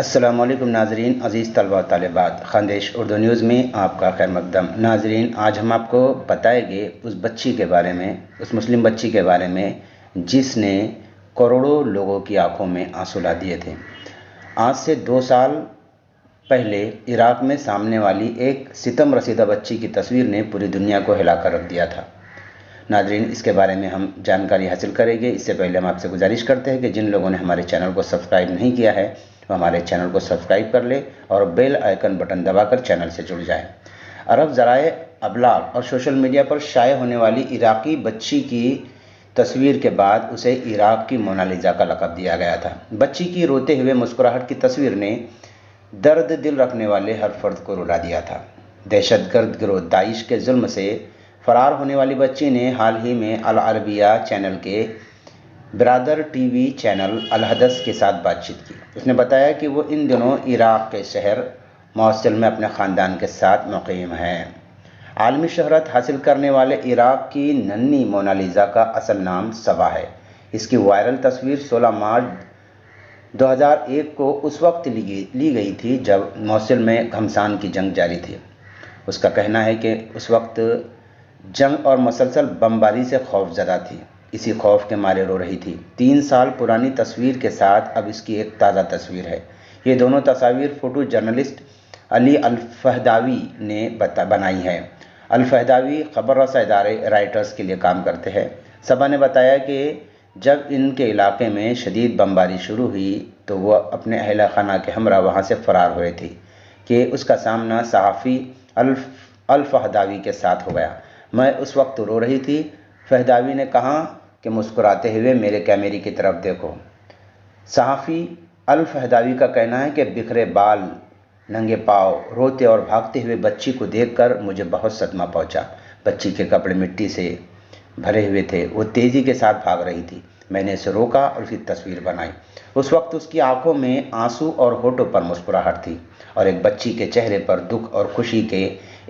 السلام علیکم ناظرین، عزیز طلبہ و طالبات، خاندیش اردو نیوز میں آپ کا خیر مقدم۔ ناظرین، آج ہم آپ کو بتائیں گے اس بچی کے بارے میں، اس مسلم بچی کے بارے میں جس نے کروڑوں لوگوں کی آنکھوں میں آنسو لا دیے تھے۔ آج سے 2 سال پہلے عراق میں سامنے والی ایک ستم رسیدہ بچی کی تصویر نے پوری دنیا کو ہلا کر رکھ دیا تھا۔ ناظرین، اس کے بارے میں ہم جانکاری حاصل کریں گے۔ اس سے پہلے ہم آپ سے گزارش کرتے ہیں کہ جن لوگوں نے ہمارے چینل کو سبسکرائب نہیں کیا ہے وہ ہمارے چینل کو سبسکرائب کر لے اور بیل آئیکن بٹن دبا کر چینل سے جڑ جائیں۔ عرب ذرائع ابلاغ اور سوشل میڈیا پر شائع ہونے والی عراقی بچی کی تصویر کے بعد اسے عراق کی مونالیزا کا لقب دیا گیا تھا۔ بچی کی روتے ہوئے مسکراہٹ کی تصویر نے درد دل رکھنے والے ہر فرد کو رلا دیا تھا۔ دہشت گرد گروہ داعش کے ظلم سے فرار ہونے والی بچی نے حال ہی میں العربیہ چینل کے برادر ٹی وی چینل الحدث کے ساتھ بات چیت کی۔ اس نے بتایا کہ وہ ان دنوں عراق کے شہر موصل میں اپنے خاندان کے ساتھ مقیم ہیں۔ عالمی شہرت حاصل کرنے والے عراق کی ننھی مونالیزا کا اصل نام صبا ہے۔ اس کی وائرل تصویر 16 مارچ 2001 کو اس وقت لی گئی تھی جب موصل میں گھمسان کی جنگ جاری تھی۔ اس کا کہنا ہے کہ اس وقت جنگ اور مسلسل بمباری سے خوف زدہ تھی، اسی خوف کے مارے رو رہی تھی۔ 3 سال پرانی تصویر کے ساتھ اب اس کی ایک تازہ تصویر ہے۔ یہ دونوں تصاویر فوٹو جرنلسٹ علی الفہداوی نے بنائی ہے۔ الفہداوی خبر رساں ادارے رائٹرز کے لیے کام کرتے ہیں۔ صبا نے بتایا کہ جب ان کے علاقے میں شدید بمباری شروع ہوئی تو وہ اپنے اہلِ خانہ کے ہمراہ وہاں سے فرار ہوئے تھے کہ اس کا سامنا صحافی الفہداوی کے ساتھ ہو گیا۔ میں اس وقت رو رہی تھی، فہداوی نے کہا کہ مسکراتے ہوئے میرے کیمرے کی طرف دیکھو۔ صحافی الفہداوی کا کہنا ہے کہ بکھرے بال، ننگے پاؤں، روتے اور بھاگتے ہوئے بچی کو دیکھ کر مجھے بہت صدمہ پہنچا۔ بچی کے کپڑے مٹی سے بھرے ہوئے تھے، وہ تیزی کے ساتھ بھاگ رہی تھی۔ میں نے اسے روکا اور اس کی تصویر بنائی۔ اس وقت اس کی آنکھوں میں آنسو اور ہونٹوں پر مسکراہٹ تھی، اور ایک بچی کے چہرے پر دکھ اور خوشی کے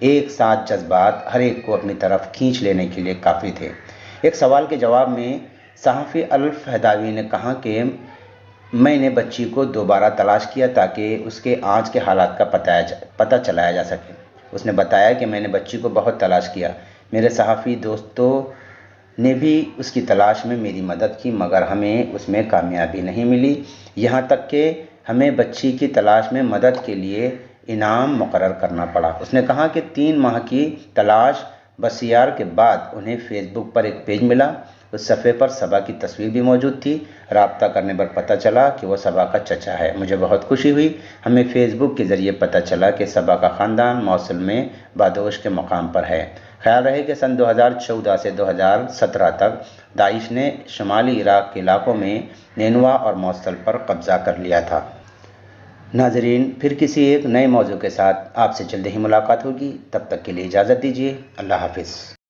ایک ساتھ جذبات ہر ایک کو اپنی طرف کھینچ لینے کے لیے کافی تھے۔ ایک سوال کے جواب میں صحافی الفہداوی نے کہا کہ میں نے بچی کو دوبارہ تلاش کیا تاکہ اس کے آج کے حالات کا پتہ چلایا جا سکے۔ اس نے بتایا کہ میں نے بچی کو بہت تلاش کیا، میرے صحافی دوستوں نے بھی اس کی تلاش میں میری مدد کی، مگر ہمیں اس میں کامیابی نہیں ملی، یہاں تک کہ ہمیں بچی کی تلاش میں مدد کے لیے انعام مقرر کرنا پڑا۔ اس نے کہا کہ 3 ماہ کی تلاش بسیار کے بعد انہیں فیس بک پر ایک پیج ملا۔ اس صفحے پر صبا کی تصویر بھی موجود تھی۔ رابطہ کرنے پر پتہ چلا کہ وہ صبا کا چچا ہے۔ مجھے بہت خوشی ہوئی، ہمیں فیس بک کے ذریعے پتہ چلا کہ صبا کا خاندان موصل میں بادوش کے مقام پر ہے۔ خیال رہے کہ سن 2014 سے 2017 تک داعش نے شمالی عراق کے علاقوں میں نینوا اور موصل پر قبضہ کر لیا تھا۔ ناظرین، پھر کسی ایک نئے موضوع کے ساتھ آپ سے جلد ہی ملاقات ہوگی، تب تک کے لیے اجازت دیجیے۔ اللہ حافظ۔